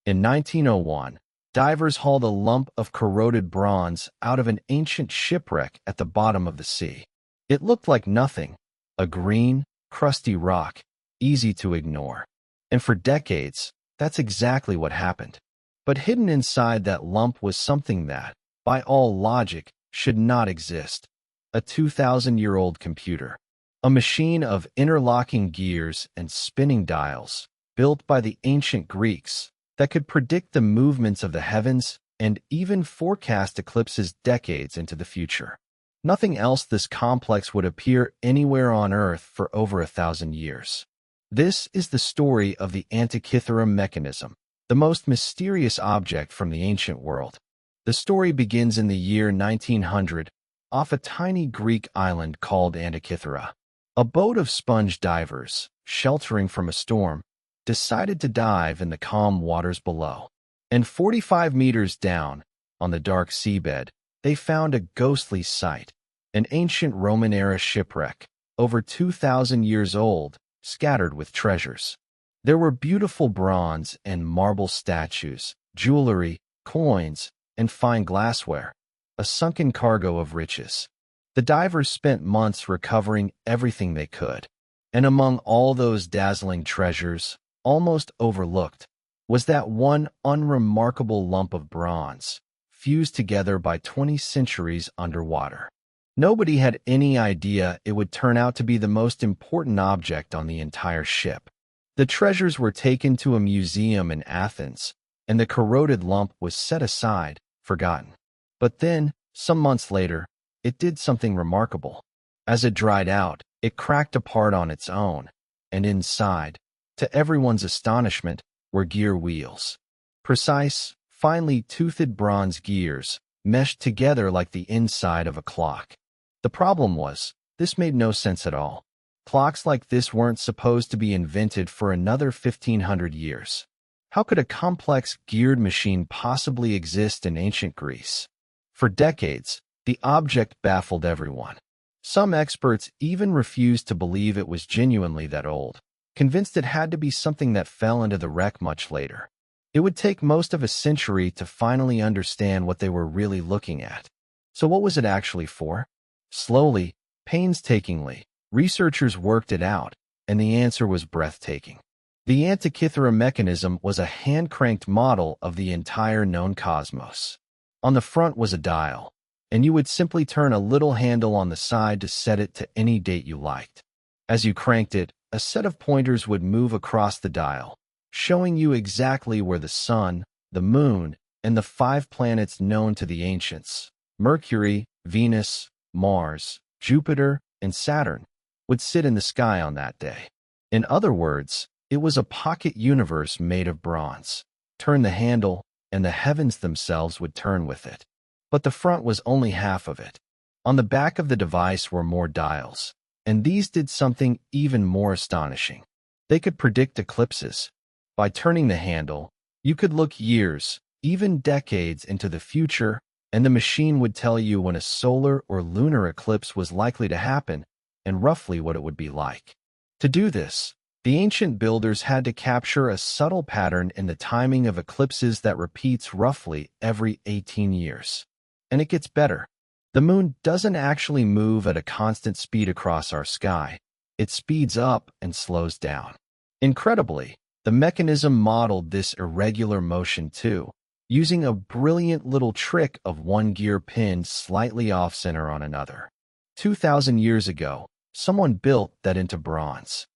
In 1901, divers hauled a lump of corroded bronze out of an ancient shipwreck at the bottom of the sea. It looked like nothing, a green, crusty rock, easy to ignore. And for decades, that's exactly what happened. But hidden inside that lump was something that, by all logic, should not exist. A 2,000-year-old computer. A machine of interlocking gears and spinning dials, built by the ancient Greeks, that could predict the movements of the heavens and even forecast eclipses decades into the future. Nothing else this complex would appear anywhere on Earth for over 1,000 years. This is the story of the Antikythera Mechanism, the most mysterious object from the ancient world. The story begins in the year 1900, off a tiny Greek island called Antikythera. A boat of sponge divers, sheltering from a storm, decided to dive in the calm waters below. And 45 meters down, on the dark seabed, they found a ghostly sight, an ancient Roman-era shipwreck, over 2,000 years old, scattered with treasures. There were beautiful bronze and marble statues, jewelry, coins, and fine glassware, a sunken cargo of riches. The divers spent months recovering everything they could, and among all those dazzling treasures, almost overlooked, was that one unremarkable lump of bronze, fused together by 20 centuries underwater. Nobody had any idea it would turn out to be the most important object on the entire ship. The treasures were taken to a museum in Athens, and the corroded lump was set aside, forgotten. But then, some months later, it did something remarkable. As it dried out, it cracked apart on its own, and inside, to everyone's astonishment, were gear wheels. Precise, finely toothed bronze gears, meshed together like the inside of a clock. The problem was, this made no sense at all. Clocks like this weren't supposed to be invented for another 1,500 years. How could a complex geared machine possibly exist in ancient Greece? For decades, the object baffled everyone. Some experts even refused to believe it was genuinely that old, convinced it had to be something that fell into the wreck much later. It would take most of a century to finally understand what they were really looking at. So what was it actually for? Slowly, painstakingly, researchers worked it out, and the answer was breathtaking. The Antikythera Mechanism was a hand-cranked model of the entire known cosmos. On the front was a dial, and you would simply turn a little handle on the side to set it to any date you liked. As you cranked it, a set of pointers would move across the dial, showing you exactly where the Sun, the Moon, and the 5 planets known to the ancients, Mercury, Venus, Mars, Jupiter, and Saturn, would sit in the sky on that day. In other words, it was a pocket universe made of bronze. Turn the handle, and the heavens themselves would turn with it. But the front was only half of it. On the back of the device were more dials, and these did something even more astonishing. They could predict eclipses. By turning the handle, you could look years, even decades into the future, and the machine would tell you when a solar or lunar eclipse was likely to happen and roughly what it would be like. To do this, the ancient builders had to capture a subtle pattern in the timing of eclipses that repeats roughly every 18 years. And it gets better. The moon doesn't actually move at a constant speed across our sky. It speeds up and slows down. Incredibly, the mechanism modeled this irregular motion too, using a brilliant little trick of one gear pinned slightly off-center on another. 2,000 years ago, someone built that into bronze.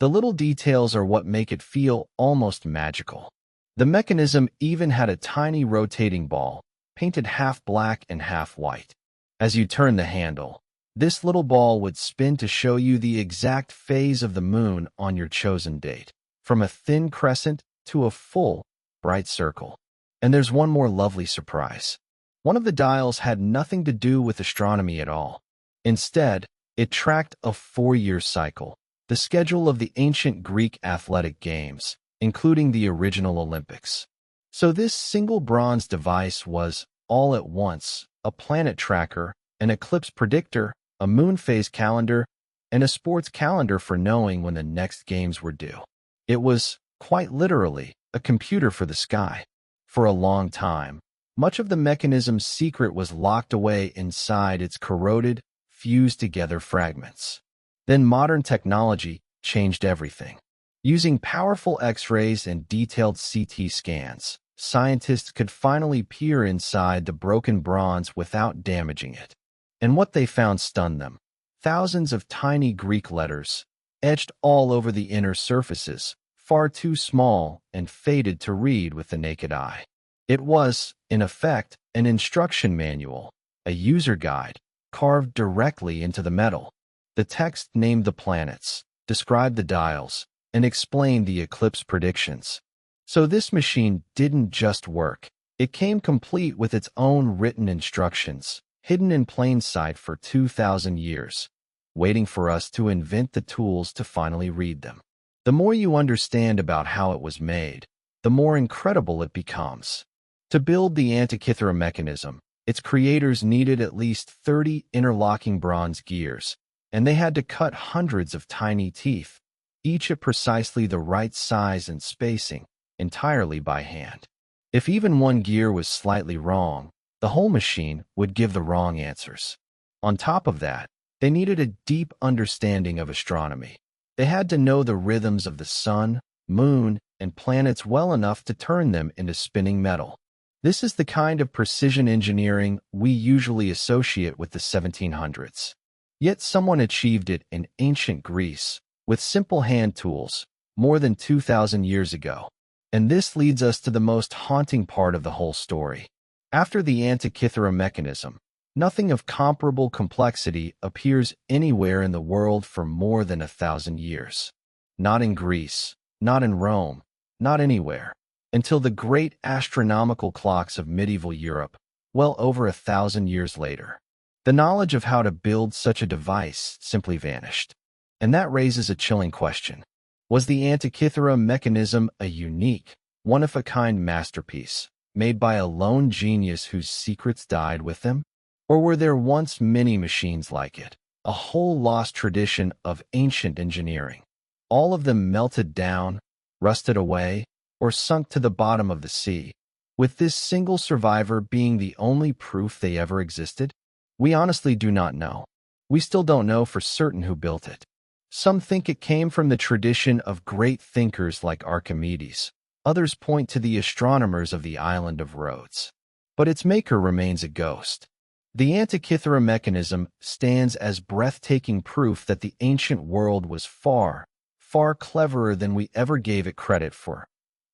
The little details are what make it feel almost magical. The mechanism even had a tiny rotating ball, painted half black and half white. As you turn the handle, this little ball would spin to show you the exact phase of the moon on your chosen date, from a thin crescent to a full, bright circle. And there's one more lovely surprise. One of the dials had nothing to do with astronomy at all. Instead, it tracked a 4-year cycle, the schedule of the ancient Greek athletic games, including the original Olympics. So this single bronze device was, all at once, a planet tracker, an eclipse predictor, a moon phase calendar, and a sports calendar for knowing when the next games were due. It was, quite literally, a computer for the sky. For a long time, much of the mechanism's secret was locked away inside its corroded, fused-together fragments. Then modern technology changed everything. Using powerful X-rays and detailed CT scans, scientists could finally peer inside the broken bronze without damaging it. And what they found stunned them. Thousands of tiny Greek letters, etched all over the inner surfaces, far too small and faded to read with the naked eye. It was, in effect, an instruction manual, a user guide, carved directly into the metal. The text named the planets, described the dials, and explained the eclipse predictions. So this machine didn't just work. It came complete with its own written instructions, hidden in plain sight for 2,000 years, waiting for us to invent the tools to finally read them. The more you understand about how it was made, the more incredible it becomes. To build the Antikythera Mechanism, its creators needed at least 30 interlocking bronze gears, and they had to cut hundreds of tiny teeth, each at precisely the right size and spacing, entirely by hand. If even one gear was slightly wrong, the whole machine would give the wrong answers. On top of that, they needed a deep understanding of astronomy. They had to know the rhythms of the sun, moon, and planets well enough to turn them into spinning metal. This is the kind of precision engineering we usually associate with the 1700s. Yet someone achieved it in ancient Greece, with simple hand tools, more than 2,000 years ago. And this leads us to the most haunting part of the whole story. After the Antikythera Mechanism, nothing of comparable complexity appears anywhere in the world for more than 1,000 years. Not in Greece, not in Rome, not anywhere, until the great astronomical clocks of medieval Europe, well over 1,000 years later. The knowledge of how to build such a device simply vanished. And that raises a chilling question. Was the Antikythera Mechanism a unique, one-of-a-kind masterpiece, made by a lone genius whose secrets died with him? Or were there once many machines like it, a whole lost tradition of ancient engineering? All of them melted down, rusted away, or sunk to the bottom of the sea, with this single survivor being the only proof they ever existed? We honestly do not know. We still don't know for certain who built it. Some think it came from the tradition of great thinkers like Archimedes. Others point to the astronomers of the island of Rhodes. But its maker remains a ghost. The Antikythera Mechanism stands as breathtaking proof that the ancient world was far, far cleverer than we ever gave it credit for.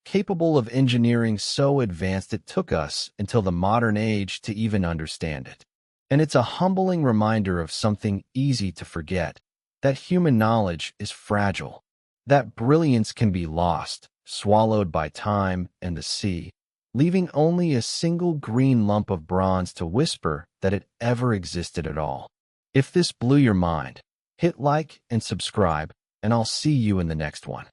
Capable of engineering so advanced it took us until the modern age to even understand it. And it's a humbling reminder of something easy to forget, that human knowledge is fragile, that brilliance can be lost, swallowed by time and the sea, leaving only a single green lump of bronze to whisper that it ever existed at all. If this blew your mind, hit like and subscribe, and I'll see you in the next one.